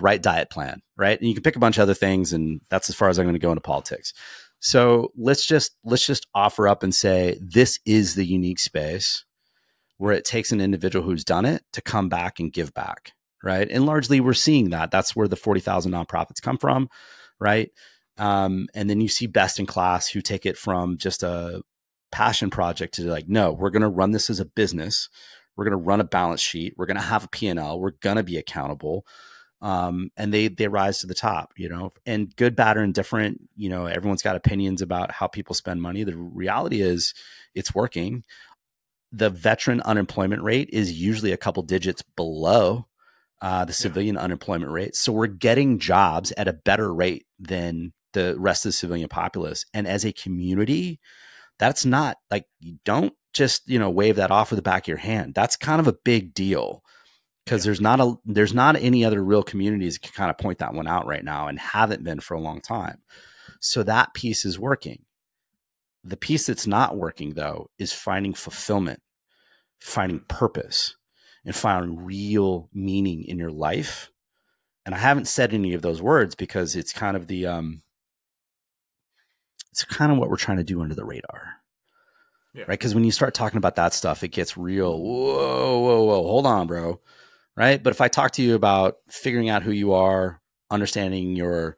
right diet plan, right? And you can pick a bunch of other things, and that's as far as I'm going to go into politics. So let's just offer up and say, this is the unique space where it takes an individual who's done it to come back and give back, right? And largely we're seeing that. That's where the 40,000 nonprofits come from, right? And then you see best in class who take it from just a passion project to like, no, we're going to run this as a business. We're going to run a balance sheet. We're going to have a P&L. We're going to be accountable. And they rise to the top, and good, bad, or indifferent, everyone's got opinions about how people spend money. The reality is it's working. The veteran unemployment rate is usually a couple digits below the civilian unemployment rate. So we're getting jobs at a better rate than the rest of the civilian populace. And as a community, that's not like, you don't just, wave that off with the back of your hand. That's kind of a big deal, because there's not any other real communities that can kind of point that one out right now, and haven't been for a long time. So that piece is working. The piece that's not working, though, is finding fulfillment, finding purpose, and finding real meaning in your life. And I haven't said any of those words because it's kind of it's kind of what we're trying to do under the radar. Right? Because when you start talking about that stuff, it gets real. Whoa, hold on, bro. Right? But if I talk to you about figuring out who you are, understanding your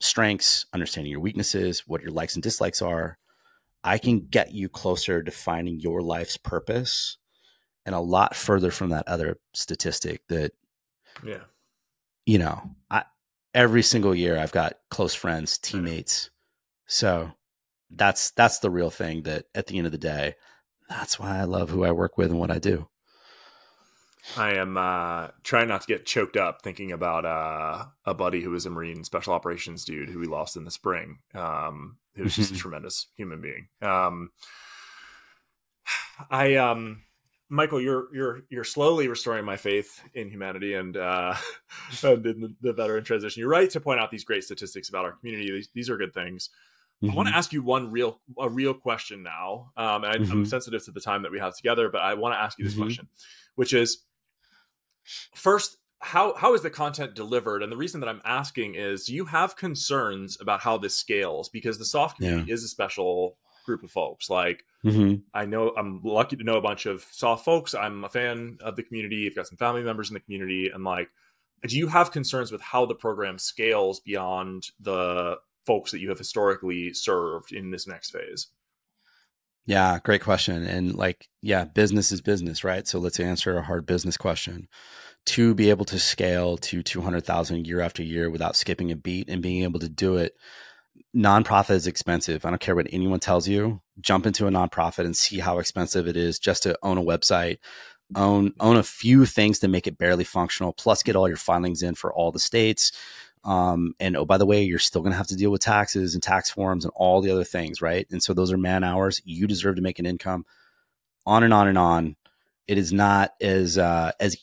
strengths, understanding your weaknesses, what your likes and dislikes are, I can get you closer to finding your life's purpose, and a lot further from that other statistic that, every single year I've got close friends, teammates. So that's the real thing, that at the end of the day, that's why I love who I work with and what I do. I am trying not to get choked up thinking about a buddy who was a Marine special operations dude who we lost in the spring, who was just a tremendous human being. Michael, you're slowly restoring my faith in humanity and and in the veteran transition. You're right to point out these great statistics about our community. These are good things. I want to ask you a real question now. I'm sensitive to the time that we have together, but I want to ask you this question, which is, first, how is the content delivered? And the reason that I'm asking is, do you have concerns about how this scales? Because the soft community is a special group of folks. Like, I know I'm lucky to know a bunch of soft folks. I'm a fan of the community. I've got some family members in the community. And like, do you have concerns with how the program scales beyond the folks that you have historically served in this next phase? Yeah, great question. And like, yeah, business is business, right? So let's answer a hard business question. To be able to scale to 200,000 year after year without skipping a beat and being able to do it, nonprofit is expensive. I don't care what anyone tells you. Jump into a nonprofit and see how expensive it is just to own a website, own a few things to make it barely functional, plus get all your filings in for all the states. And oh, by the way, you're still going to have to deal with taxes and tax forms and all the other things, right? And so those are man hours. You deserve to make an income. On and on and on. It is not as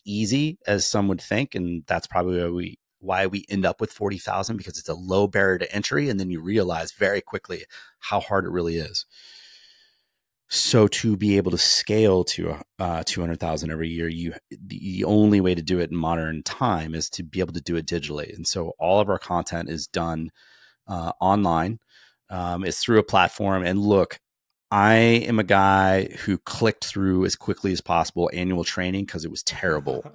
easy as some would think, and that's probably why we end up with 40,000, because it's a low barrier to entry, and then you realize very quickly how hard it really is. So to be able to scale to 200,000 every year, the only way to do it in modern time is to be able to do it digitally. And so all of our content is done online. It's through a platform. And look, I am a guy who clicked through as quickly as possible annual training because it was terrible.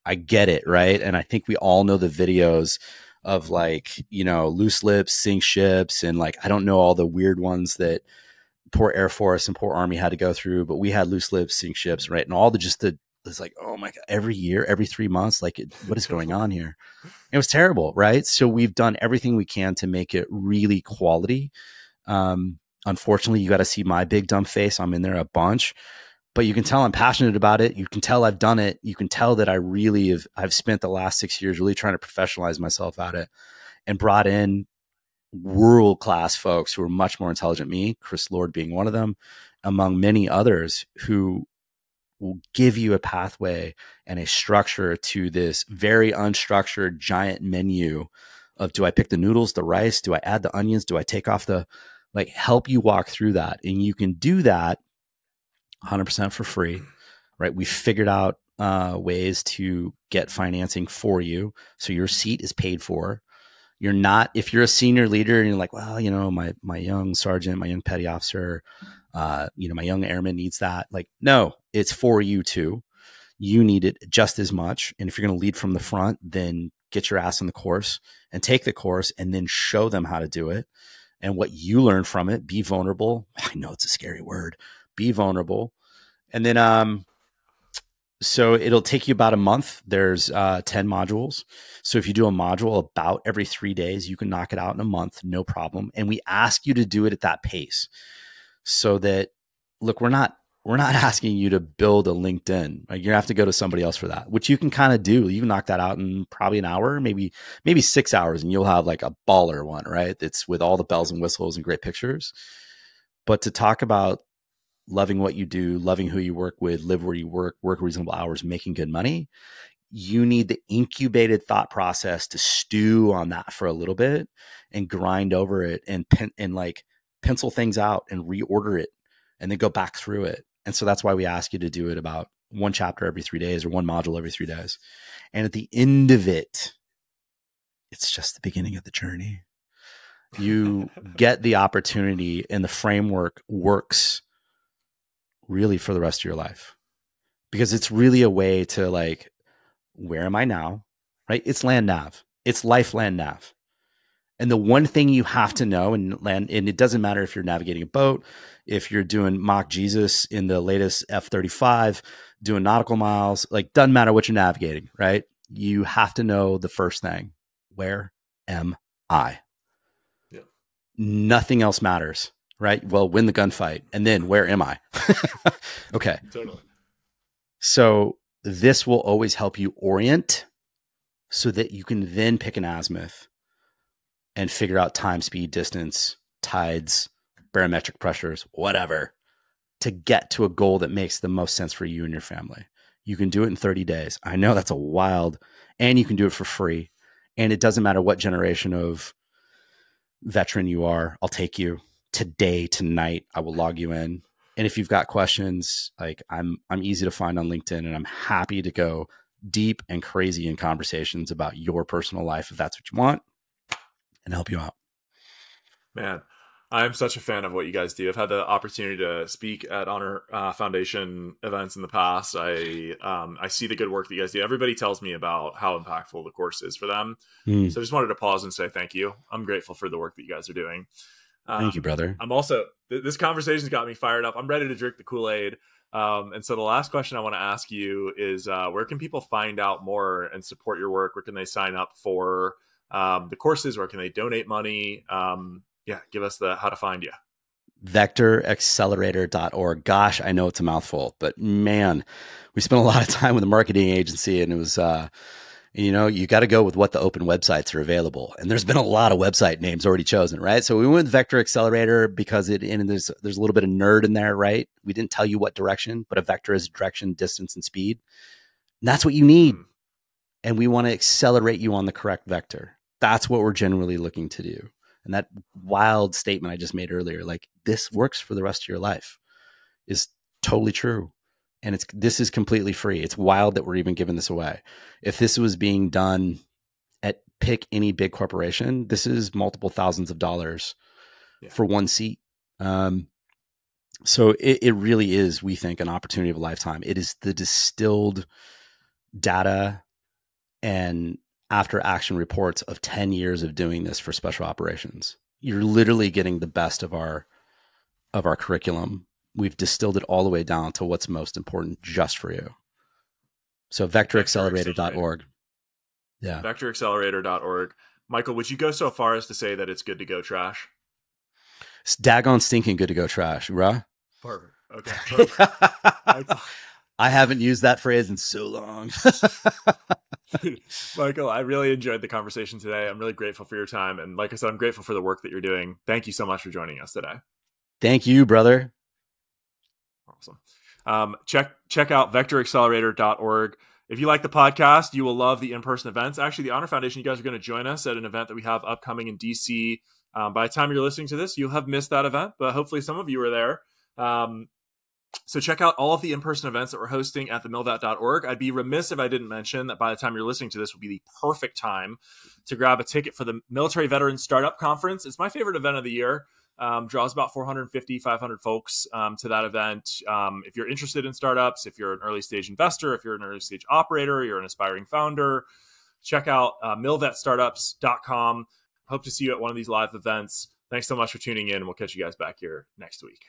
I get it, right? And I think we all know the videos of like, loose lips, sink ships, and like, I don't know all the weird ones that poor Air Force and poor Army had to go through, but we had loose lips, sink ships, right? And all it's like, oh my God, every year, every 3 months, like what is going on here? It was terrible, right? So we've done everything we can to make it really quality. Unfortunately, you got to see my big dumb face. I'm in there a bunch, but you can tell I'm passionate about it. You can tell I've done it. You can tell that I've spent the last 6 years really trying to professionalize myself at it and brought in world-class folks who are much more intelligent than me, Chris Lord being one of them, among many others, who will give you a pathway and a structure to this very unstructured giant menu of, do I pick the noodles, the rice? Do I add the onions? Do I take off help you walk through that? And you can do that 100% for free, right? We figured out ways to get financing for you. So your seat is paid for. You're not, if you're a senior leader and you're like, well, my young sergeant, my young petty officer, my young airman needs that. Like, no, it's for you too. You need it just as much. And if you're going to lead from the front, then get your ass on the course and take the course and then show them how to do it. And what you learn from it, be vulnerable. I know it's a scary word. Be vulnerable. And then, so it'll take you about a month. There's 10 modules. So if you do a module about every 3 days, you can knock it out in a month, no problem. And we ask you to do it at that pace so that, look, we're not asking you to build a LinkedIn. Like, you're gonna have to go to somebody else for that, which you can kind of do. You can knock that out in probably an hour, maybe 6 hours, and you'll have like a baller one, right? It's with all the bells and whistles and great pictures. But to talk about loving what you do, loving who you work with, live where you work reasonable hours, making good money, you need the incubated thought process to stew on that for a little bit and grind over it and like pencil things out and reorder it and then go back through it. And so that's why we ask you to do it about one chapter every 3 days or one module every 3 days. And at the end of it, it's just the beginning of the journey. You get the opportunity, and the framework works really for the rest of your life, because it's really a way to like, where am I now? Right? It's land nav. It's life land nav. And the one thing you have to know and it doesn't matter if you're navigating a boat, if you're doing mock Jesus in the latest F-35, doing nautical miles, like, doesn't matter what you're navigating, right? You have to know the first thing: where am I? Yeah. Nothing else matters, right? Well, win the gunfight, and then where am I? Okay. Totally. So this will always help you orient so that you can then pick an azimuth and figure out time, speed, distance, tides, barometric pressures, whatever, to get to a goal that makes the most sense for you and your family. You can do it in 30 days. I know that's a wild, and you can do it for free. And it doesn't matter what generation of veteran you are. I'll take you today, tonight. I will log you in. And if you've got questions, like I'm easy to find on LinkedIn, and I'm happy to go deep and crazy in conversations about your personal life if that's what you want, and help you out. Man, I'm such a fan of what you guys do. I've had the opportunity to speak at Honor Foundation events in the past. I see the good work that you guys do. Everybody tells me about how impactful the course is for them. So I just wanted to pause and say thank you. I'm grateful for the work that you guys are doing. Thank you, brother. I'm also, this conversation's got me fired up. I'm ready to drink the Kool-Aid. And so the last question I want to ask you is, where can people find out more and support your work? Where can they sign up for the courses? Where can they donate money? Give us how to find you. vectoraccelerator.org. Gosh, I know it's a mouthful, but man, we spent a lot of time with a marketing agency, and it was, you got to go with what the open websites are available. And there's been a lot of website names already chosen, right? So we went with Vector Accelerator because there's a little bit of nerd in there, right? We didn't tell you what direction, but a vector is direction, distance, and speed. And that's what you need. And we want to accelerate you on the correct vector. That's what we're generally looking to do. And that wild statement I just made earlier, like this works for the rest of your life, is totally true. And this is completely free. It's wild that we're even giving this away. If this was being done at pick any big corporation, this is multiple thousands of dollars for one seat. So it really is, we think, an opportunity of a lifetime. It is the distilled data and after action reports of 10 years of doing this for special operations. You're literally getting the best of our curriculum. We've distilled it all the way down to what's most important just for you. So vectoraccelerator.org. Yeah. Vectoraccelerator.org. Michael, would you go so far as to say that it's good to go trash? It's daggone stinking good to go trash, bruh. Perfect. Okay. Perfect. I haven't used that phrase in so long. Michael, I really enjoyed the conversation today. I'm really grateful for your time. And like I said, I'm grateful for the work that you're doing. Thank you so much for joining us today. Thank you, brother. Awesome. Check out vectoraccelerator.org. If you like the podcast, you will love the in-person events. Actually, the Honor Foundation, you guys are going to join us at an event that we have upcoming in DC. By the time you're listening to this, you'll have missed that event, but hopefully some of you are there. So check out all of the in-person events that we're hosting at themilvet.org. I'd be remiss if I didn't mention that by the time you're listening to this will be the perfect time to grab a ticket for the Military Veteran Startup Conference. It's my favorite event of the year. Draws about 450, 500 folks to that event. If you're interested in startups, if you're an early stage investor, if you're an early stage operator, you're an aspiring founder, check out milvetstartups.com. Hope to see you at one of these live events. Thanks so much for tuning in, and we'll catch you guys back here next week.